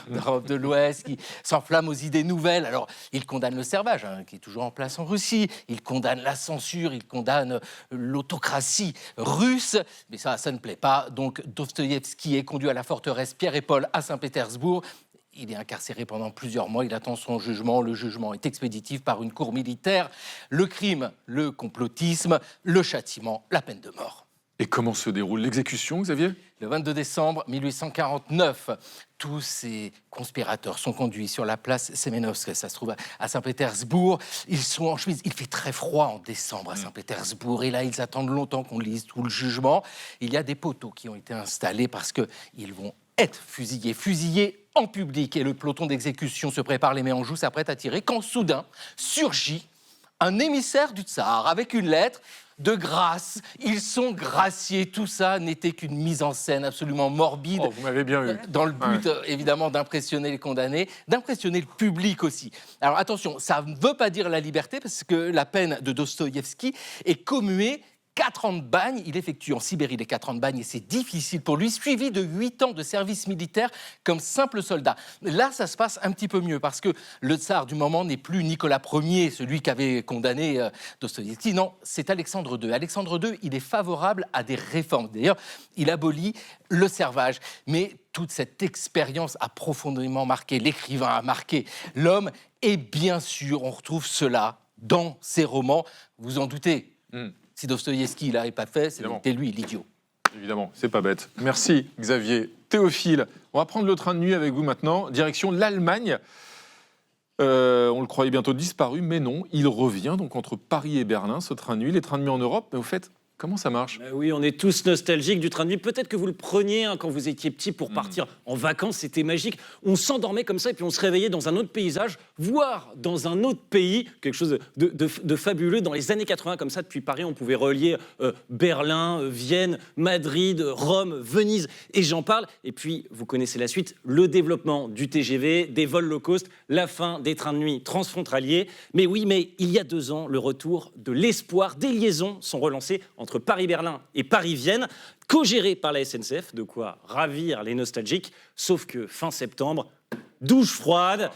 d'Europe de l'Ouest, qui s'enflamme aux idées nouvelles. Alors, ils condamnent le servage, qui est toujours en place en Russie. Ils condamnent la censure, ils condamnent l'autocratie russe. Mais ça ne plaît pas. Donc, Dostoïevski est conduit à la forteresse Pierre et Paul à Saint-Pétersbourg. Il est incarcéré pendant plusieurs mois, il attend son jugement. Le jugement est expéditif par une cour militaire. Le crime, le complotisme, le châtiment, la peine de mort. Et comment se déroule l'exécution, Xavier ? Le 22 décembre 1849, tous ces conspirateurs sont conduits sur la place Semenovsk, ça se trouve à Saint-Pétersbourg. Ils sont en chemise, il fait très froid en décembre à Saint-Pétersbourg. Et là, ils attendent longtemps qu'on lise tout le jugement. Il y a des poteaux qui ont été installés parce qu'ils vont être fusillés en public. Et le peloton d'exécution se prépare, les mains en joue, s'apprête à tirer, quand soudain surgit un émissaire du tsar avec une lettre de grâce. Ils sont graciés. Tout ça n'était qu'une mise en scène absolument morbide. Oh, vous m'avez bien eu. Dans le but, évidemment, d'impressionner les condamnés, d'impressionner le public aussi. Alors attention, ça ne veut pas dire la liberté, parce que la peine de Dostoïevski est commuée 4 ans de bagne, il effectue en Sibérie les 4 ans de bagne et c'est difficile pour lui, suivi de 8 ans de service militaire comme simple soldat. Là, ça se passe un petit peu mieux parce que le tsar du moment n'est plus Nicolas Ier, celui qui avait condamné Dostoïevski. Non, c'est Alexandre II. Alexandre II, il est favorable à des réformes. D'ailleurs, il abolit le servage. Mais toute cette expérience a profondément marqué l'écrivain, a marqué l'homme. Et bien sûr, on retrouve cela dans ses romans. Vous en doutez. Si Dostoïevski ne l'avait pas fait, c'était lui l'idiot. Évidemment, c'est pas bête. Merci Xavier. Théophile, on va prendre le train de nuit avec vous maintenant, direction l'Allemagne. On le croyait bientôt disparu, mais non, il revient donc entre Paris et Berlin, ce train de nuit. Les trains de nuit en Europe, mais au fait, comment ça marche ? Oui, on est tous nostalgiques du train de nuit. Peut-être que vous le preniez quand vous étiez petit pour partir en vacances, c'était magique. On s'endormait comme ça et puis on se réveillait dans un autre paysage, voire dans un autre pays, quelque chose de fabuleux. Dans les années 80, comme ça, depuis Paris, on pouvait relier Berlin, Vienne, Madrid, Rome, Venise, et j'en parle. Et puis, vous connaissez la suite, le développement du TGV, des vols low cost, la fin des trains de nuit transfrontaliers. Mais oui, mais il y a 2 ans, le retour de l'espoir, des liaisons sont relancées entre Paris-Berlin et Paris-Vienne, co-géré par la SNCF, de quoi ravir les nostalgiques, sauf que fin septembre, douche froide,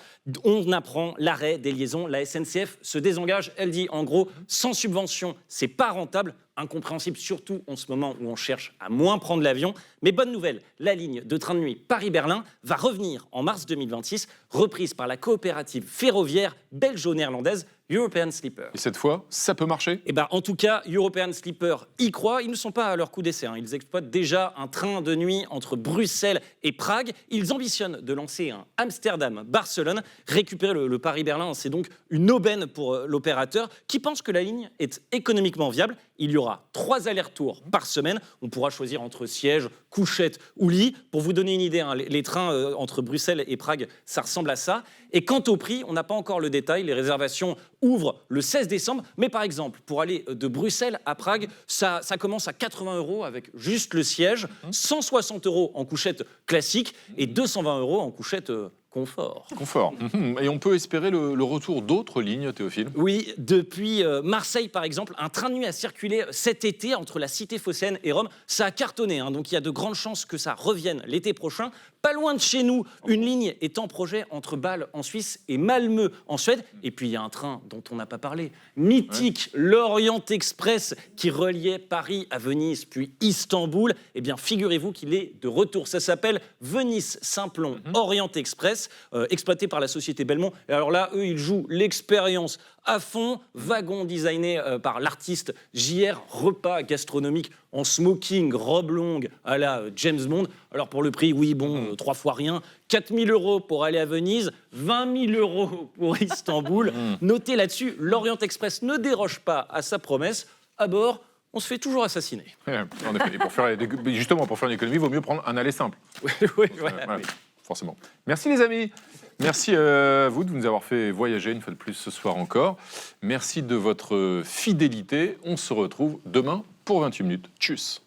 on apprend l'arrêt des liaisons, la SNCF se désengage, elle dit en gros, sans subvention, c'est pas rentable, incompréhensible surtout en ce moment où on cherche à moins prendre l'avion, mais bonne nouvelle, la ligne de train de nuit Paris-Berlin va revenir en mars 2026, reprise par la coopérative ferroviaire belgeo-néerlandaise European Sleeper. Et cette fois, ça peut marcher ? Eh ben, en tout cas, European Sleeper y croit. Ils ne sont pas à leur coup d'essai. Ils exploitent déjà un train de nuit entre Bruxelles et Prague. Ils ambitionnent de lancer un Amsterdam-Barcelone. Récupérer le Paris-Berlin, c'est donc une aubaine pour l'opérateur qui pense que la ligne est économiquement viable. Il y aura 3 allers-retours par semaine. On pourra choisir entre siège, couchette ou lit. Pour vous donner une idée, les trains entre Bruxelles et Prague, ça ressemble à ça. Et quant au prix, on n'a pas encore le détail. Les réservations ouvrent le 16 décembre. Mais par exemple, pour aller de Bruxelles à Prague, ça commence à 80 € avec juste le siège, 160 € en couchette classique et 220 € en couchette confort. Confort. Et on peut espérer le retour d'autres lignes, Théophile? Oui, depuis Marseille, par exemple, un train de nuit a circulé cet été entre la cité phocéenne et Rome. Ça a cartonné, hein, donc il y a de grandes chances que ça revienne l'été prochain. Pas loin de chez nous, une ligne est en projet entre Bâle en Suisse et Malmö en Suède. Et puis il y a un train dont on n'a pas parlé, mythique, l'Orient Express, qui reliait Paris à Venise puis Istanbul. Eh bien, figurez-vous qu'il est de retour. Ça s'appelle Venise-Simplon Orient Express, exploité par la société Belmont. Et alors là, eux, ils jouent l'expérience à fond, wagon designé par l'artiste JR, repas gastronomique en smoking, robe longue à la James Bond. Alors pour le prix, oui, bon, 3 fois rien. 4 000 € pour aller à Venise, 20 000 € pour Istanbul. Notez là-dessus, l'Orient Express ne déroge pas à sa promesse. À bord, on se fait toujours assassiner. En effet, et justement, pour faire une économie, il vaut mieux prendre un aller simple. Oui, forcément. Merci les amis. Merci à vous de nous avoir fait voyager une fois de plus ce soir encore. Merci de votre fidélité. On se retrouve demain pour 28 minutes. Tchuss.